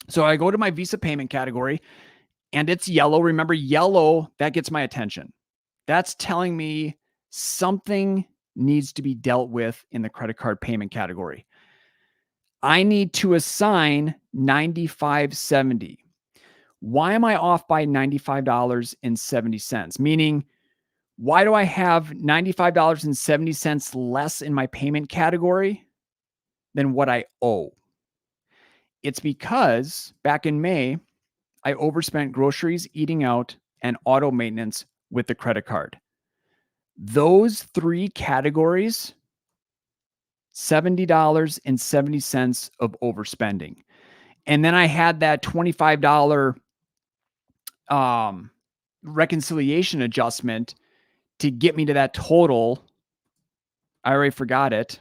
So I go to my Visa payment category and it's yellow. Remember, yellow, that gets my attention. That's telling me something needs to be dealt with in the credit card payment category. I need to assign $95.70. Why am I off by $95.70? Meaning, why do I have $95.70 less in my payment category than what I owe? It's because back in May, I overspent groceries, eating out, and auto maintenance with the credit card. Those 3 categories, $70.70 of overspending. And then I had that $25 reconciliation adjustment to get me to that total. I already forgot it.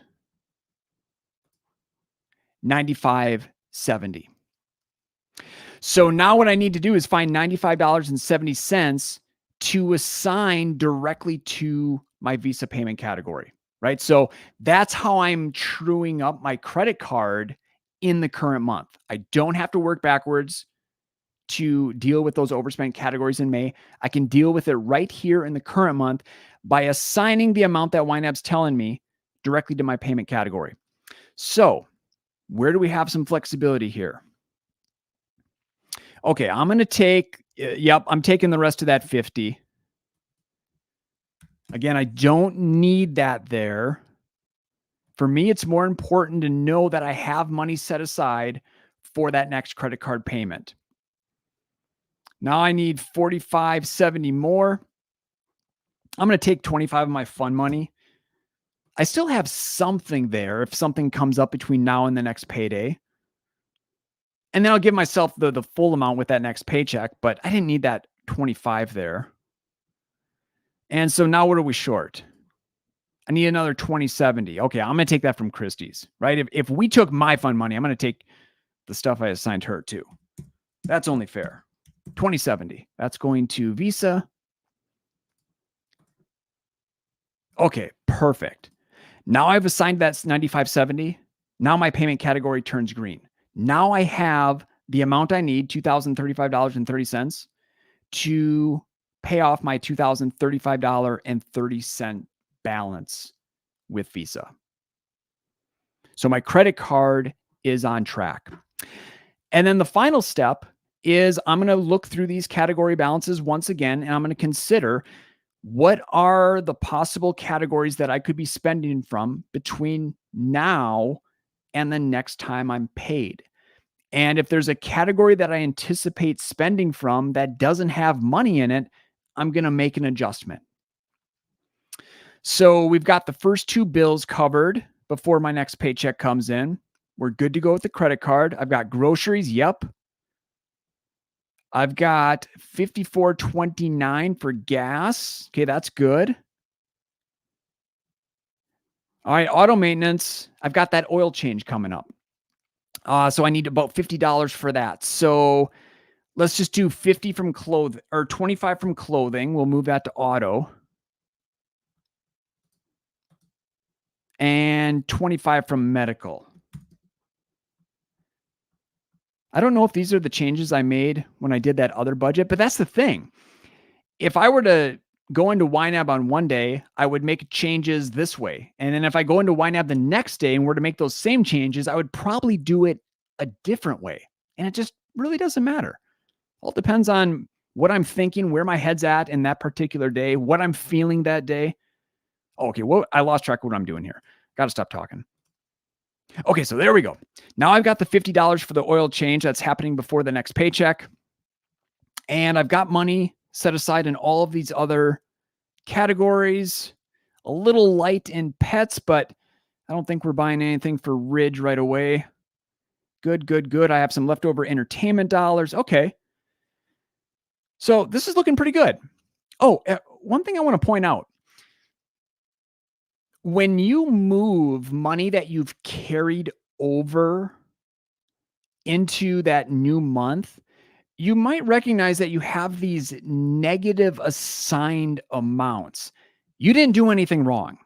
$95.70. So now what I need to do is find $95.70 to assign directly to my Visa payment category, right? So that's how I'm truing up my credit card in the current month. I don't have to work backwards to deal with those overspent categories in May. I can deal with it right here in the current month by assigning the amount that YNAB's telling me directly to my payment category. So where do we have some flexibility here? Okay, I'm going to take, I'm taking the rest of that 50. Again, I don't need that there. For me, it's more important to know that I have money set aside for that next credit card payment. Now I need $45.70 more. I'm going to take 25 of my fund money. I still have something there if something comes up between now and the next payday. And then I'll give myself the full amount with that next paycheck, but I didn't need that 25 there. And so now what are we short? I need another 2070. Okay, I'm going to take that from Christie's, right? If we took my fund money, I'm going to take the stuff I assigned her too. That's only fair. 2070. That's going to Visa. Okay, perfect. Now I've assigned that 9570. Now my payment category turns green. Now I have the amount I need, $2,035.30, to pay off my $2,035.30 balance with Visa. So my credit card is on track. And then the final step is I'm going to look through these category balances once again, and I'm going to consider what are the possible categories that I could be spending from between now and the next time I'm paid. And if there's a category that I anticipate spending from that doesn't have money in it, I'm going to make an adjustment. So we've got the first 2 bills covered before my next paycheck comes in. We're good to go with the credit card. I've got groceries. Yep. I've got 54.29 for gas. Okay, that's good. All right, auto maintenance. I've got that oil change coming up. So I need about $50 for that. So let's just do 50 from clothing or 25 from clothing. We'll move that to auto. And 25 from medical. I don't know if these are the changes I made when I did that other budget, but that's the thing. If I were to go into YNAB on one day, I would make changes this way. And then if I go into YNAB the next day and were to make those same changes, I would probably do it a different way. And it just really doesn't matter. All depends on what I'm thinking, where my head's at in that particular day, what I'm feeling that day. Oh, okay, well, I lost track of what I'm doing here. Got to stop talking. Okay, so there we go. Now I've got the $50 for the oil change that's happening before the next paycheck. And I've got money set aside in all of these other categories. A little light in pets, but I don't think we're buying anything for Ridge right away. Good, good, good. I have some leftover entertainment dollars. Okay. So this is looking pretty good. Oh, one thing I want to point out. When you move money that you've carried over into that new month, you might recognize that you have these negative assigned amounts. You didn't do anything wrong.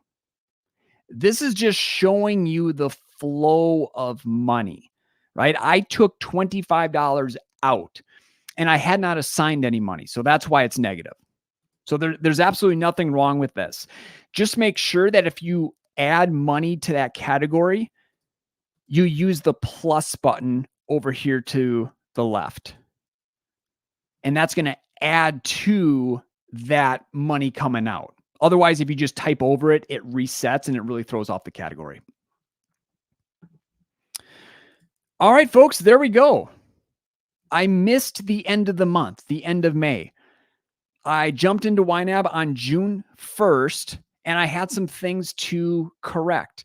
This is just showing you the flow of money, right? I took $25 out and I had not assigned any money. So that's why it's negative. So there's absolutely nothing wrong with this. Just make sure that if you add money to that category, you use the plus button over here to the left. And that's going to add to that money coming out. Otherwise, if you just type over it, it resets and it really throws off the category. All right, folks, there we go. I missed the end of the month, the end of May. I jumped into YNAB on June 1st, and I had some things to correct.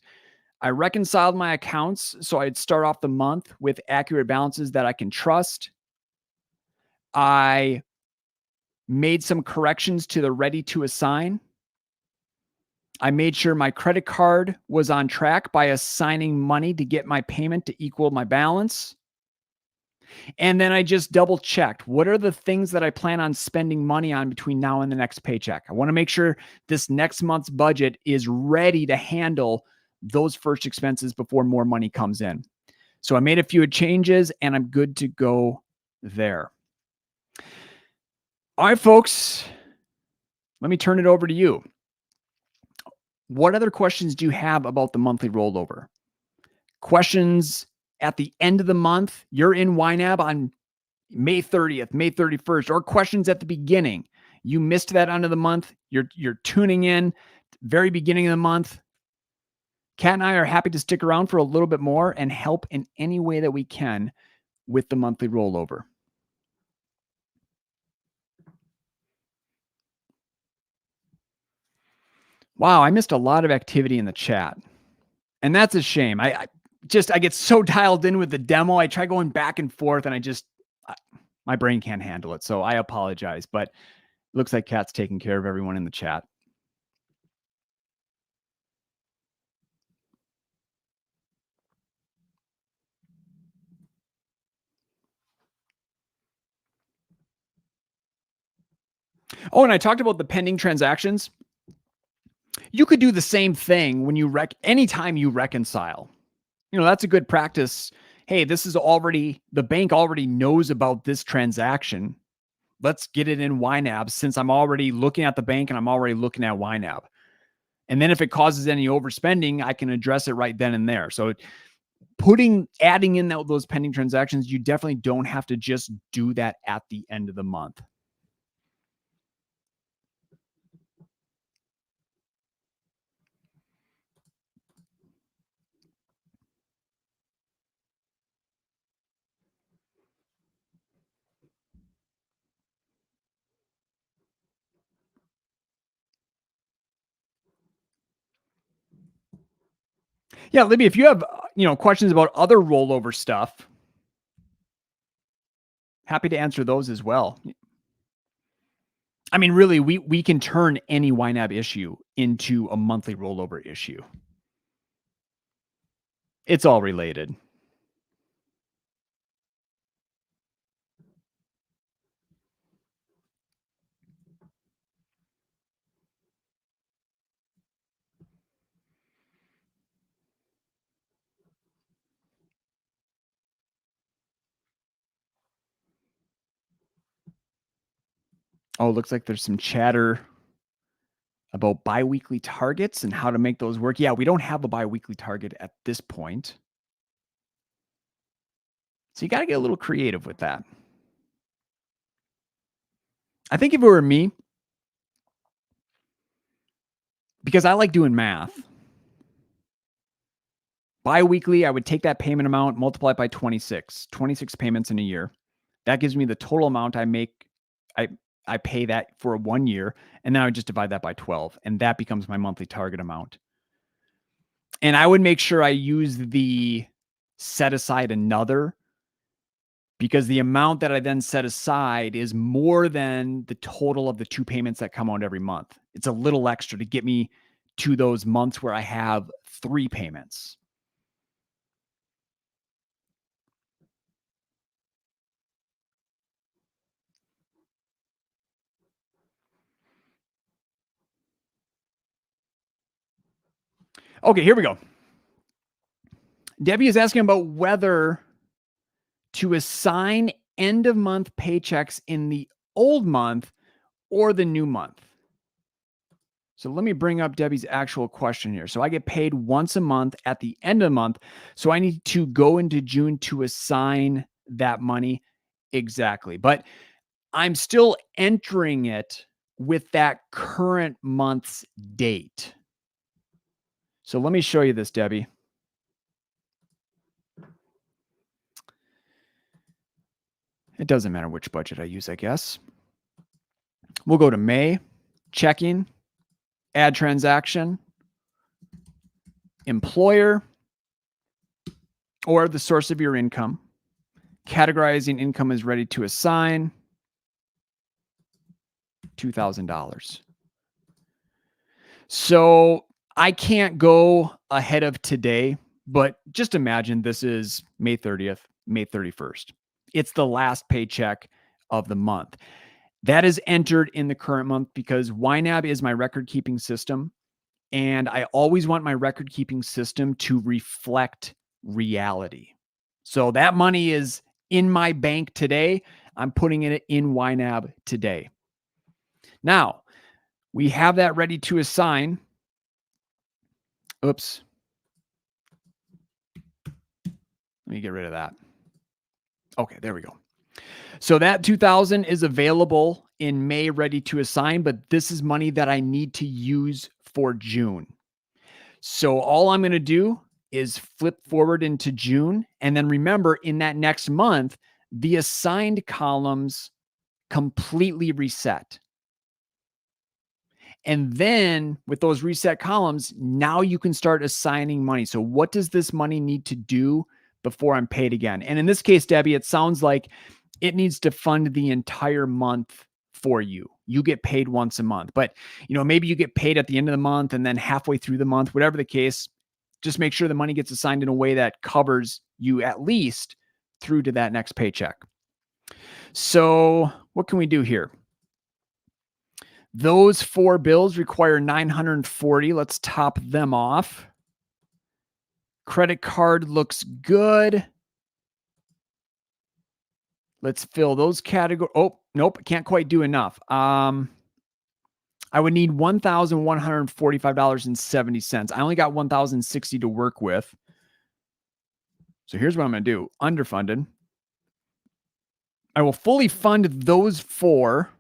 I reconciled my accounts so I'd start off the month with accurate balances that I can trust. I made some corrections to the ready to assign. I made sure my credit card was on track by assigning money to get my payment to equal my balance. And then I just double checked. What are the things that I plan on spending money on between now and the next paycheck? I want to make sure this next month's budget is ready to handle those first expenses before more money comes in. So I made a few changes and I'm good to go there. All right, folks, let me turn it over to you. What other questions do you have about the monthly rollover? Questions at the end of the month? You're in YNAB on May 30th, May 31st, or questions at the beginning. You missed that end of the month. You're tuning in very beginning of the month. Kat and I are happy to stick around for a little bit more and help in any way that we can with the monthly rollover. Wow, I missed a lot of activity in the chat. And that's a shame. I get so dialed in with the demo. I try going back and forth and my brain can't handle it. So I apologize, but it looks like Kat's taking care of everyone in the chat. Oh, and I talked about the pending transactions. You could do the same thing when you anytime you reconcile. That's a good practice. Hey, the bank already knows about this transaction. Let's get it in YNAB since I'm already looking at the bank and I'm already looking at YNAB. And then if it causes any overspending, I can address it right then and there. So adding in those pending transactions, you definitely don't have to just do that at the end of the month. Yeah, Libby, if you have, questions about other rollover stuff, happy to answer those as well. I mean, really, we can turn any YNAB issue into a monthly rollover issue. It's all related. Oh, it looks like there's some chatter about biweekly targets and how to make those work. Yeah, we don't have a biweekly target at this point. So you got to get a little creative with that. I think if it were me, because I like doing math, biweekly, I would take that payment amount, multiply it by 26 payments in a year. That gives me the total amount I make. I pay that for 1 year, and then I would just divide that by 12, and that becomes my monthly target amount. And I would make sure I use the set aside another, because the amount that I then set aside is more than the total of the 2 payments that come out every month. It's a little extra to get me to those months where I have 3 payments. Okay, here we go. Debbie is asking about whether to assign end of month paychecks in the old month or the new month. So let me bring up Debbie's actual question here. So I get paid once a month at the end of the month. So I need to go into June to assign that money. Exactly. But I'm still entering it with that current month's date. So let me show you this, Debbie. It doesn't matter which budget I use, I guess. We'll go to May, checking, add transaction, employer, or the source of your income. Categorizing income as ready to assign, $2,000. So I can't go ahead of today, but just imagine this is May 30th, May 31st. It's the last paycheck of the month. That is entered in the current month because YNAB is my record keeping system. And I always want my record keeping system to reflect reality. So that money is in my bank today. I'm putting it in YNAB today. Now, we have that ready to assign. Oops. Let me get rid of that. Okay, there we go. So that 2,000 is available in May, ready to assign, but this is money that I need to use for June. So all I'm going to do is flip forward into June. And then remember, in that next month, the assigned columns completely reset. And then with those reset columns, now you can start assigning money. So what does this money need to do before I'm paid again? And in this case, Debbie, it sounds like it needs to fund the entire month for you. You get paid once a month, but maybe you get paid at the end of the month and then halfway through the month, whatever the case, just make sure the money gets assigned in a way that covers you at least through to that next paycheck. So what can we do here? Those 4 bills require $940. Let's top them off. Credit card looks good. Let's fill those categories. Oh, nope, can't quite do enough. I would need $1,145.70. I only got $1,060 to work with. So here's what I'm going to do. Underfunded. I will fully fund those 4.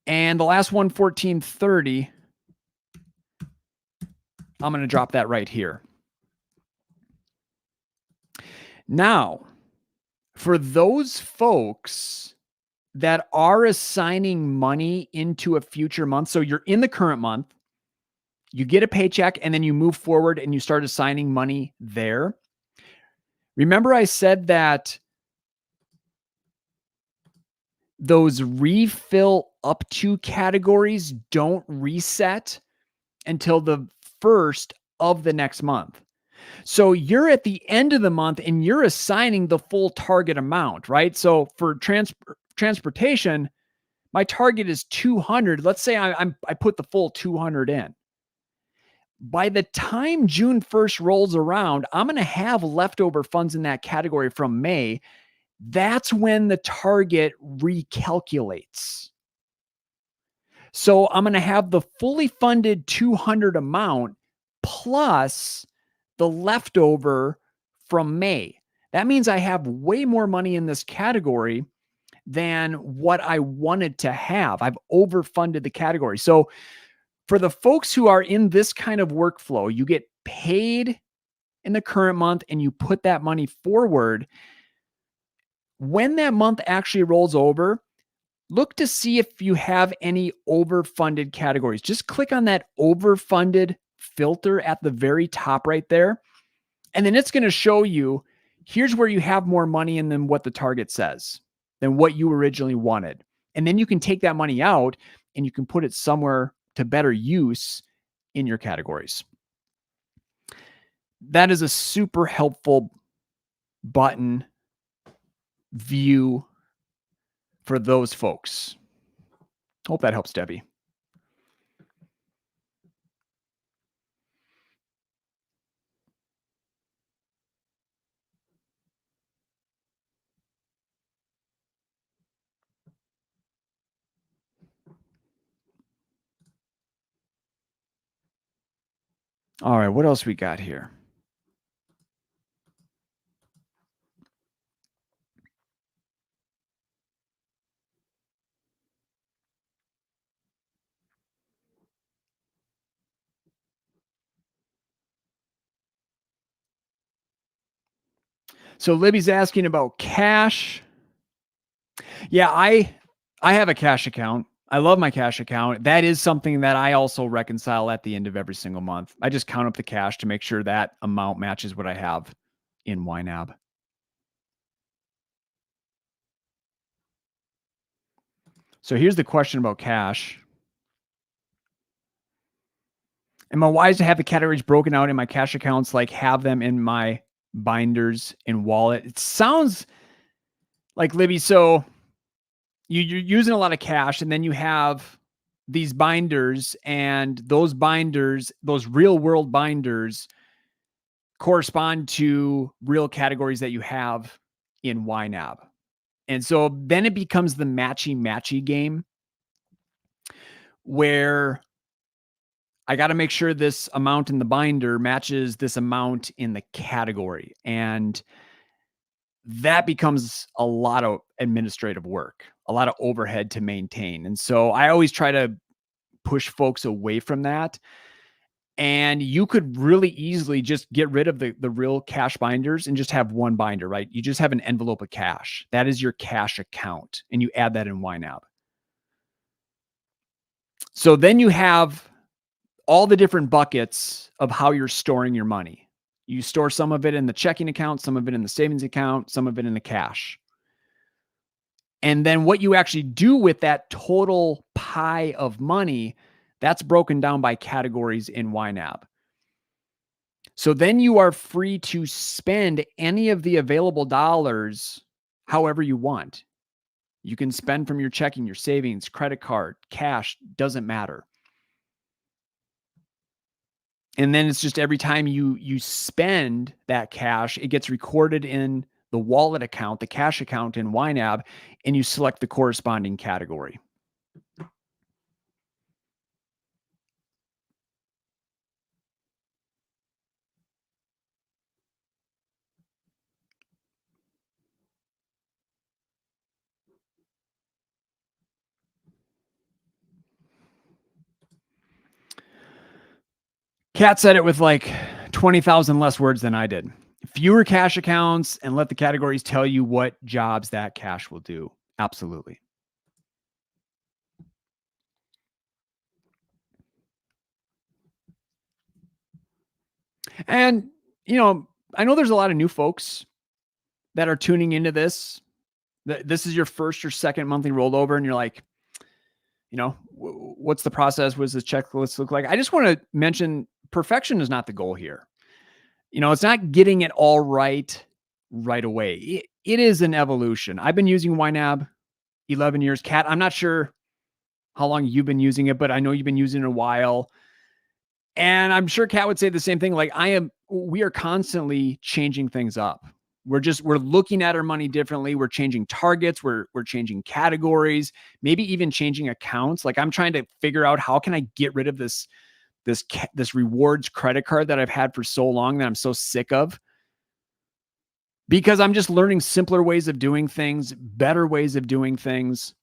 And the last one, $1,430. I'm going to drop that right here. Now, for those folks that are assigning money into a future month, so you're in the current month, You get a paycheck and then you move forward and you start assigning money there. Remember I said that those refill up to categories don't reset until the first of the next month. So you're at the end of the month and you're assigning the full target amount, right? So for transportation, my target is 200. Let's say I put the full 200 in. By the time June 1st rolls around, I'm going to have leftover funds in that category from May. That's when the target recalculates. So I'm going to have the fully funded 200 amount plus the leftover from May. That means I have way more money in this category than what I wanted to have. I've overfunded the category. So for the folks who are in this kind of workflow, you get paid in the current month and you put that money forward. When that month actually rolls over, look to see if you have any overfunded categories. Just click on that overfunded filter at the very top right there. And then it's going to show you, here's where you have more money in than what the target says, than what you originally wanted. And then you can take that money out and you can put it somewhere to better use in your categories. That is a super helpful button view for those folks. Hope that helps, Debbie. All right, what else we got here? So Libby's asking about cash. Yeah, I have a cash account. I love my cash account. That is something that I also reconcile at the end of every single month. I just count up the cash to make sure that amount matches what I have in YNAB. So here's the question about cash. Am I wise to have the categories broken out in my cash accounts, like have them in my binders and wallet? It sounds like, Libby, so you're using a lot of cash and then you have these binders, and those binders, those real world binders, correspond to real categories that you have in YNAB. And so then it becomes the matchy game where I got to make sure this amount in the binder matches this amount in the category. And that becomes a lot of administrative work, a lot of overhead to maintain. And so I always try to push folks away from that. And you could really easily just get rid of the real cash binders and just have one binder, right? You just have an envelope of cash. That is your cash account. And you add that in YNAB. So then you have all the different buckets of how you're storing your money. You store some of it in the checking account, some of it in the savings account, some of it in the cash. And then what you actually do with that total pie of money, that's broken down by categories in YNAB. So then you are free to spend any of the available dollars however you want. You can spend from your checking, your savings, credit card, cash, doesn't matter. And then it's just every time you spend that cash, it gets recorded in the wallet account, the cash account in YNAB, and you select the corresponding category. Kat said it with like 20,000 less words than I did. Fewer cash accounts and let the categories tell you what jobs that cash will do. Absolutely. And, I know there's a lot of new folks that are tuning into this. This is your first or second monthly rollover, and you're like, what's the process? What does the checklist look like? I just want to mention perfection is not the goal here. It's not getting it all right away. It is an evolution. I've been using YNAB 11 years. Kat, I'm not sure how long you've been using it, but I know you've been using it a while. And I'm sure Kat would say the same thing. Like we are constantly changing things up. We're looking at our money differently. We're changing targets. We're changing categories, maybe even changing accounts. Like I'm trying to figure out how can I get rid of this rewards credit card that I've had for so long that I'm so sick of, because I'm just learning simpler ways of doing things, better ways of doing things.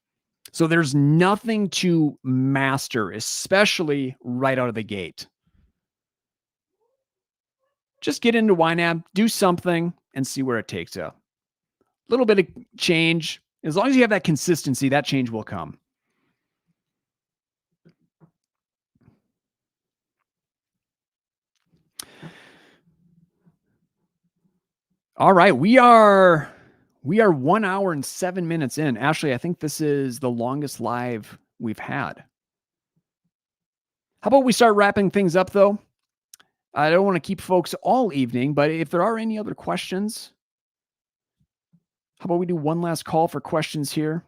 So there's nothing to master, especially right out of the gate. Just get into YNAB, do something, and see where it takes you. A little bit of change. As long as you have that consistency, that change will come. All right, we are 1 hour and 7 minutes in. Ashley, I think this is the longest live we've had. How about we start wrapping things up, though? I don't want to keep folks all evening, but if there are any other questions, how about we do one last call for questions here?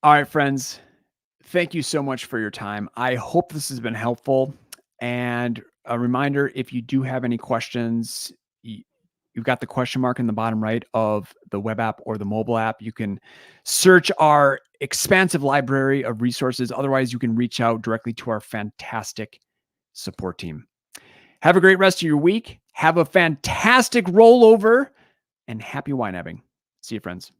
All right, friends. Thank you so much for your time. I hope this has been helpful. And a reminder, if you do have any questions, you've got the question mark in the bottom right of the web app or the mobile app. You can search our expansive library of resources. Otherwise, you can reach out directly to our fantastic support team. Have a great rest of your week. Have a fantastic rollover and happy YNABing. See you, friends.